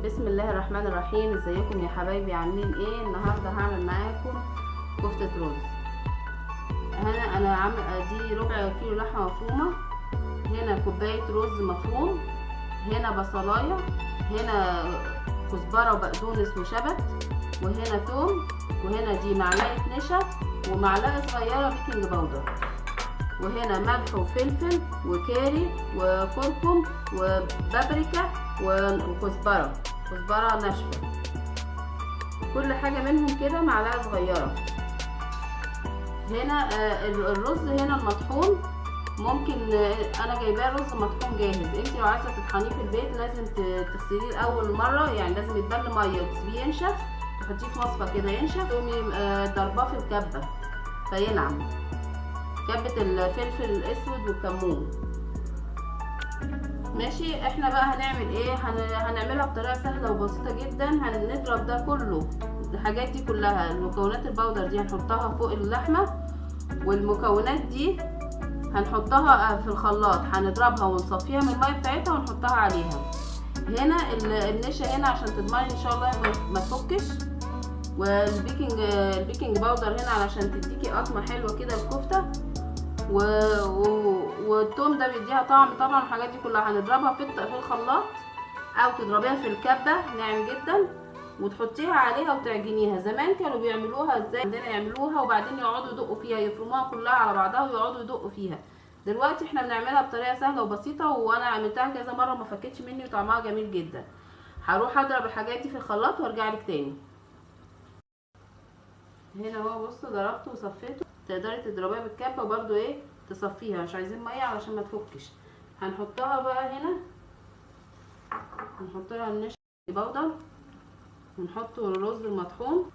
بسم الله الرحمن الرحيم. ازيكم يا حبايبي؟ عاملين ايه؟ النهارده هعمل معاكم كفتة رز. هنا انا عامل دي ربع كيلو لحمه مفرومه، هنا كوبايه رز مفروم، هنا بصلايه، هنا كزبره وبقدونس وشبت، وهنا توم، وهنا دي معلقه نشا ومعلقه صغيره بيكنج باودر، وهنا ملح وفلفل وكاري وكركم وبابريكا وكزبره ناشفه، كل حاجه منهم كده معلقه صغيره. هنا الرز هنا المطحون، ممكن انا جايباه رز مطحون جاهز. انت لو عايزه تطحنيه في البيت لازم تغسليه الاول مره، يعني لازم يتبل ميه وتسيبيه ينشف، تحطيه في مصفى كده ينشف، تقومي ضرباه في الكبه فينعم، كبه الفلفل الاسود والكمون. ماشي. احنا بقى هنعمل ايه؟ هنعملها بطريقه سهله وبسيطه جدا. هنضرب ده كله، الحاجات دي كلها، المكونات البودر دي هنحطها فوق اللحمه، والمكونات دي هنحطها في الخلاط، هنضربها ونصفيها من الميه بتاعتها ونحطها عليها. هنا النشا هنا عشان تضمني ان شاء الله ما تفكش، البيكنج باودر هنا علشان تديكي قطمه حلوه كده الكفته، والثوم ده بيديها طعم طبعا. الحاجات دي كلها هنضربها في الخلاط، او تضربيها في الكبه ناعم جدا وتحطيها عليها وتعجنيها. زمان كانوا بيعملوها ازاي عندنا، يعملوها وبعدين يقعدوا يدقوا فيها، يفرموها كلها على بعضها ويقعدوا يدقوا فيها. دلوقتي احنا بنعملها بطريقه سهله وبسيطه، وانا عملتها كذا مره ما فكتش مني وطعمها جميل جدا. هروح اضرب الحاجات دي في الخلاط وارجع لك تاني. هنا اهو بصوا ضربته وصفيته، تقدري تضربيها بالكبه وبرده ايه تصفيها، مش عايزين ميه علشان ما تفكش. هنحطها بقى هنا، هنحط لها النشا بودر، ونحط الرز المطحون،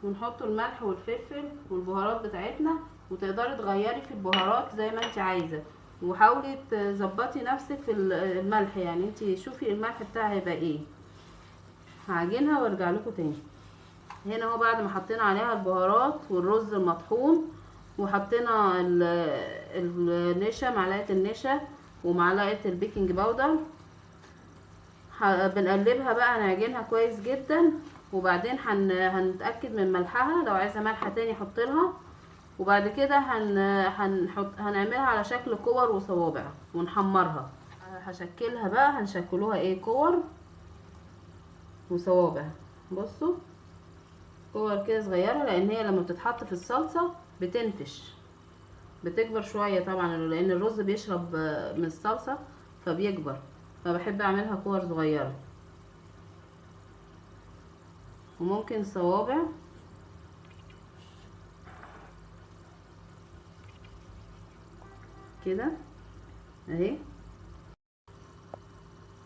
ونحط الملح والفلفل والبهارات بتاعتنا، وتقدري تغيري في البهارات زي ما انت عايزه، وحاولي تظبطي نفسك في الملح، يعني انت شوفي الملح بتاعها هيبقى ايه. هعجنها وارجع لكم تاني. هنا اهو بعد ما حطينا عليها البهارات والرز المطحون، وحطينا النشا، معلقه النشا ومعلقه البيكنج باودر، بنقلبها بقى، هنعجنها كويس جدا، وبعدين هنتاكد من ملحها، لو عايزه ملح تاني حط لها. وبعد كده هنعملها على شكل كور وصوابع ونحمرها. هشكلها بقى، هنشكلوها ايه، كور وصوابع. بصوا كور كده صغيره، لان هي لما بتتحط في الصلصه بتنفش، بتكبر شويه طبعا، لان الرز بيشرب من الصلصه فبيكبر، فبحب اعملها كور صغيره. وممكن صوابع كده اهي.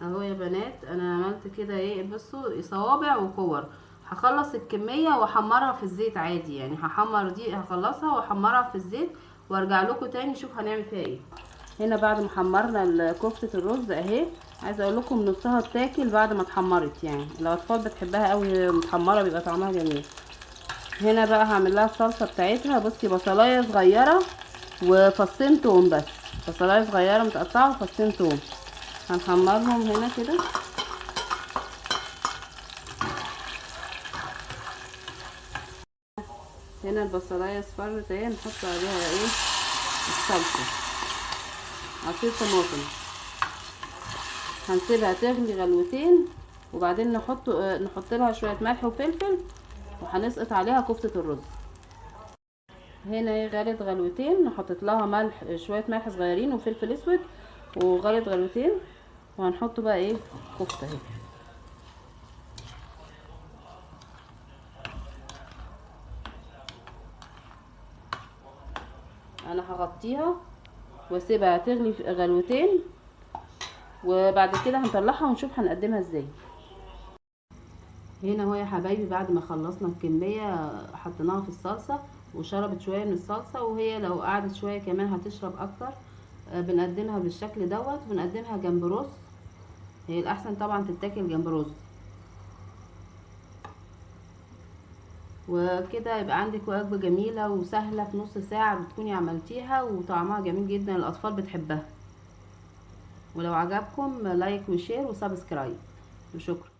اهو يا بنات انا عملت كده ايه، بصوا صوابع وكور. هخلص الكميه واحمرها في الزيت عادي، يعني هحمر دي، هخلصها واحمرها في الزيت وارجع لكم تاني نشوف هنعمل فيها ايه. هنا بعد ما حمرنا كفته الرز اهي، عايزه اقول لكم نصها بتاكل بعد ما اتحمرت، يعني الاطفال بتحبها قوي متحمره، بيبقى طعمها جميل. هنا بقى هعمل لها الصلصه بتاعتها. بصي بصلايه صغيره وفصين توم، بس بصلايه صغيره متقطعه وفصين توم، هنحمرهم هنا كده. هنا البصلايه اصفرت اهي، نحط عليها ايه، الصلصه، عصير طماطم، هنسيبها تغلي غلوتين، وبعدين نحط لها شويه ملح وفلفل، وهنسقط عليها كفته الرز. هنا هي غلت غلوتين، نحط لها ملح، شويه ملح صغيرين وفلفل اسود، وغلت غلوتين، وهنحط بقى ايه، كفته اهي. انا هغطيها واسيبها تغلي غلوتين، وبعد كده هنطلعها ونشوف هنقدمها ازاي. هنا اهو يا حبايبي بعد ما خلصنا الكميه، حطيناها في الصلصه وشربت شويه من الصلصه، وهي لو قعدت شويه كمان هتشرب اكتر. بنقدمها بالشكل دوت، وبنقدمها جنب رز. هي الاحسن طبعا تتاكل جنب رز، وكده يبقى عندك وجبه جميله وسهله، في نص ساعه بتكوني عملتيها، وطعمها جميل جدا، الاطفال بتحبها. ولو عجبكم لايك وشير وسبسكرايب. وشكرا.